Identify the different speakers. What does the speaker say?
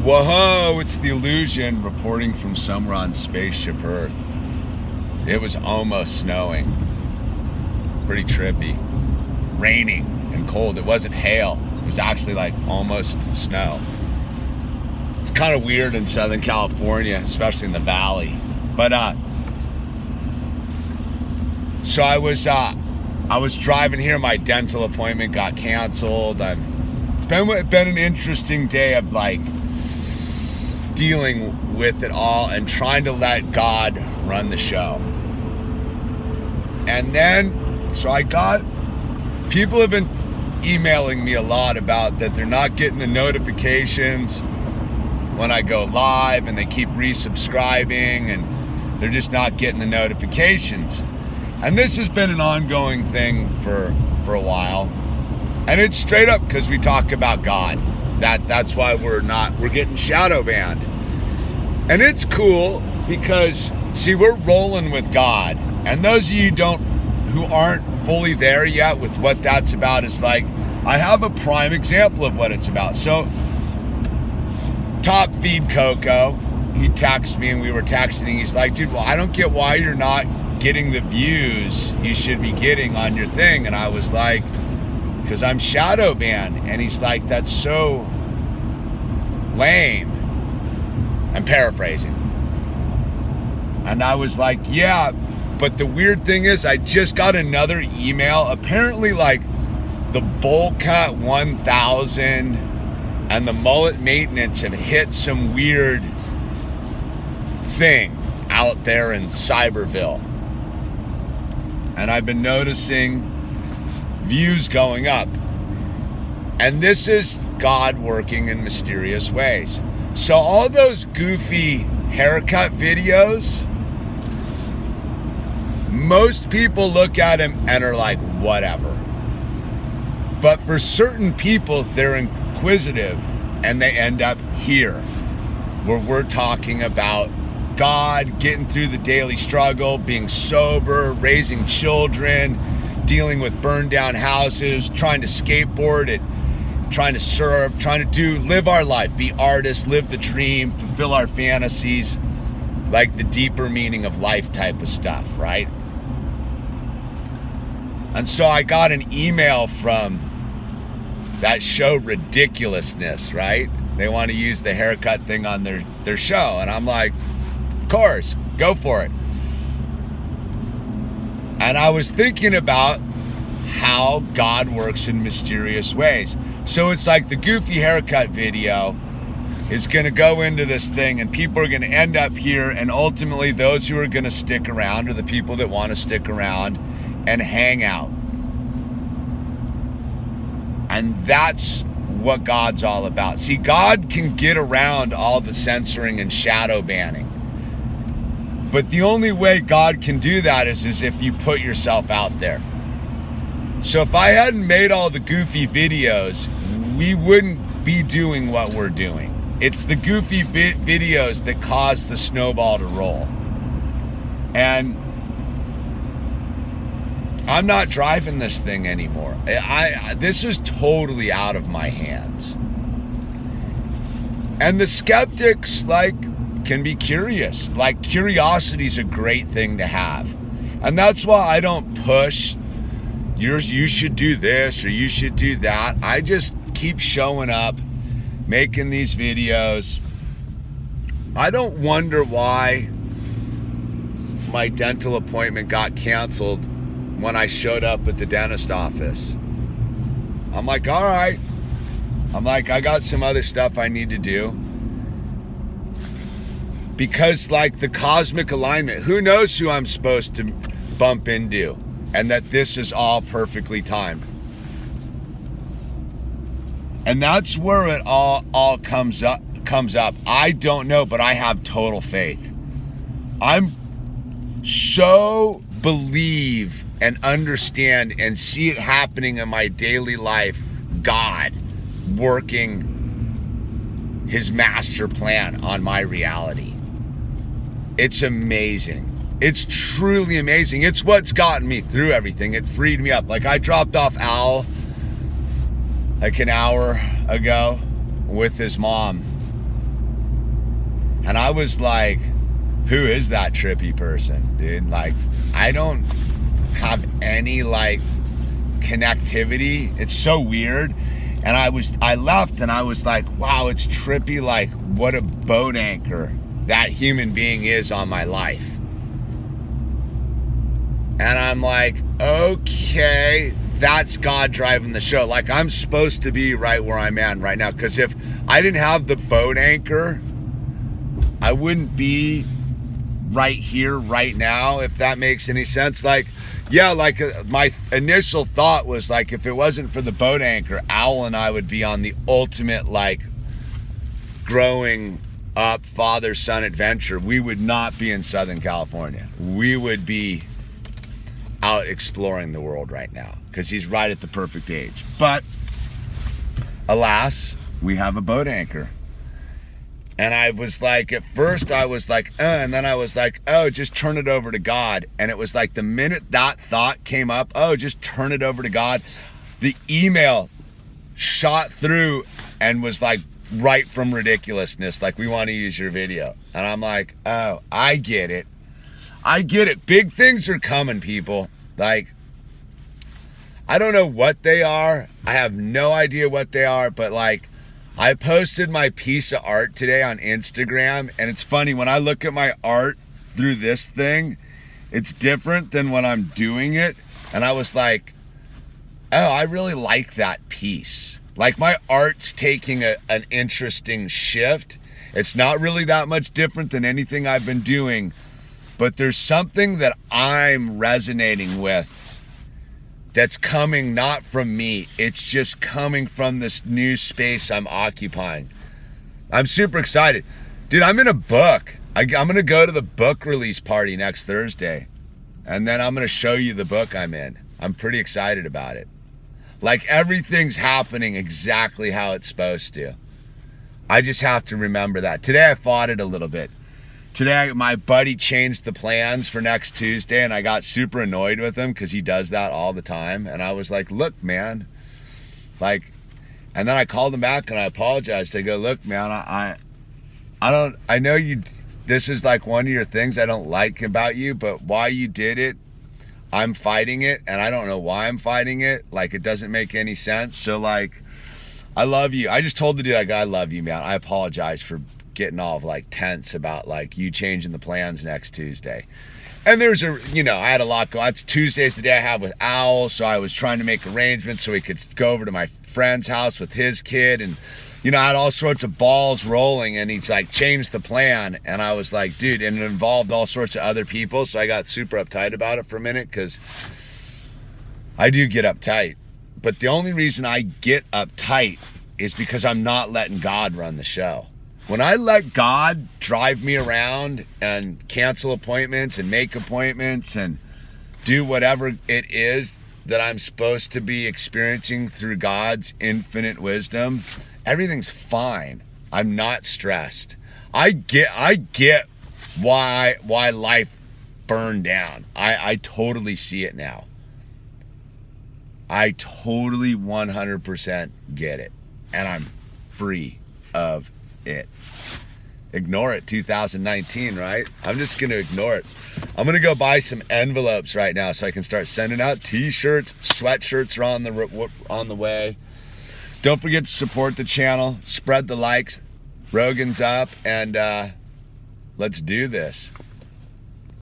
Speaker 1: Whoa, it's the Yewllusion reporting from somewhere on Spaceship Earth. It was almost snowing. Pretty trippy. Raining and cold. It wasn't hail. It was actually like almost snow. It's kind of weird in Southern California, especially in the valley. But so I was driving here. My dental appointment got canceled. It's been an interesting day of like dealing with it all and trying to let God run the show. And then, so people have been emailing me a lot about that they're not getting the notifications when I go live, and they keep resubscribing, and they're just not getting the notifications. And this has been an ongoing thing for a while. And it's straight up because we talk about God. That's why we're getting shadow banned. And it's cool because, see, we're rolling with God. And those of you who aren't fully there yet with what that's about, is like, I have a prime example of what it's about. So, Top Feed Coco, he texted me and we were texting. He's like, dude, well, I don't get why you're not getting the views you should be getting on your thing. And I was like, because I'm shadow banned. And he's like, that's so lame. I'm paraphrasing. And I was like, yeah, but the weird thing is I just got another email. Apparently, like, the bowl cut 1000 and the mullet maintenance have hit some weird thing out there in Cyberville. And I've been noticing views going up. And this is God working in mysterious ways. So all those goofy haircut videos, most people look at them and are like, whatever. But for certain people, they're inquisitive and they end up here, where we're talking about God, getting through the daily struggle, being sober, raising children, dealing with burned down houses, trying to skateboard it, trying to serve, trying to live our life, be artists, live the dream, fulfill our fantasies, like the deeper meaning of life type of stuff, right? And so I got an email from that show Ridiculousness, right? They want to use the haircut thing on their show. And I'm like, of course, go for it. And I was thinking about how God works in mysterious ways. So it's like the goofy haircut video is going to go into this thing, and people are going to end up here, and ultimately those who are going to stick around are the people that want to stick around and hang out. And that's what God's all about. See, God can get around all the censoring and shadow banning. But the only way God can do that is if you put yourself out there. So if I hadn't made all the goofy videos, we wouldn't be doing what we're doing. It's the goofy videos that cause the snowball to roll. And I'm not driving this thing anymore. This is totally out of my hands. And the skeptics, like, can be curious. Like, curiosity is a great thing to have. And that's why I don't push, you should do this or you should do that. I just keep showing up, making these videos. I don't wonder why my dental appointment got canceled when I showed up at the dentist office. I'm like, all right. I'm like, I got some other stuff I need to do. Because, like, the cosmic alignment, who knows who I'm supposed to bump into, and that this is all perfectly timed. And that's where it all comes up. I don't know, but I have total faith. I'm so believe and understand and see it happening in my daily life, God working his master plan on my reality. It's amazing. It's truly amazing. It's what's gotten me through everything. It freed me up. Like, I dropped off Owl like an hour ago with his mom. And I was like, who is that trippy person, dude? Like, I don't have any like connectivity. It's so weird. And I left and I was like, wow, it's trippy, like what a boat anchor that human being is on my life. And I'm like, okay, that's God driving the show. Like, I'm supposed to be right where I'm at right now. Because if I didn't have the boat anchor, I wouldn't be right here, right now, if that makes any sense. Like, yeah, like my initial thought was like, if it wasn't for the boat anchor, Owl and I would be on the ultimate like growing up father-son adventure. We would not be in Southern California. We would be out exploring the world right now because he's right at the perfect age. But alas, we have a boat anchor. And I was like, at first I was like, and then I was like, oh, just turn it over to God. And it was like the minute that thought came up, oh, just turn it over to God, the email shot through and was like, right from ridiculousness, like, we want to use your video. And I'm like, oh, I get it. I get it. Big things are coming, people. Like, I don't know what they are. I have no idea what they are, but like, I posted my piece of art today on Instagram, and it's funny, when I look at my art through this thing, it's different than when I'm doing it. And I was like, oh, I really like that piece. Like, my art's taking an interesting shift. It's not really that much different than anything I've been doing, but there's something that I'm resonating with that's coming not from me. It's just coming from this new space I'm occupying. I'm super excited. Dude, I'm in a book. I'm going to go to the book release party next Thursday, and then I'm going to show you the book I'm in. I'm pretty excited about it. Like, everything's happening exactly how it's supposed to. I just have to remember that. Today I fought it a little bit. Today, my buddy changed the plans for next Tuesday, and I got super annoyed with him because he does that all the time. And I was like, look, man, like, and then I called him back and I apologized. I go, look, man, I know you, this is like one of your things I don't like about you, but why you did it, I'm fighting it, and I don't know why I'm fighting it. Like, it doesn't make any sense. So, like, I love you. I just told the dude, like, I love you, man. I apologize for getting all like tense about like you changing the plans next Tuesday. And there's I had a lot going. It's Tuesday's the day I have with Owl, so I was trying to make arrangements so he could go over to my friend's house with his kid, and I had all sorts of balls rolling, and he's like changed the plan, and I was like, dude, and it involved all sorts of other people, so I got super uptight about it for a minute, because I do get uptight. But the only reason I get uptight is because I'm not letting God run the show. When I let God drive me around and cancel appointments and make appointments and do whatever it is that I'm supposed to be experiencing through God's infinite wisdom, everything's fine. I'm not stressed. I get why life burned down. I totally see it now. I totally 100% get it. And I'm free of it. Ignore it, 2019, right? I'm just gonna ignore it. I'm gonna go buy some envelopes right now so I can start sending out t-shirts. Sweatshirts are on the way. Don't forget to support the channel, spread the likes. Rogan's up, and let's do this.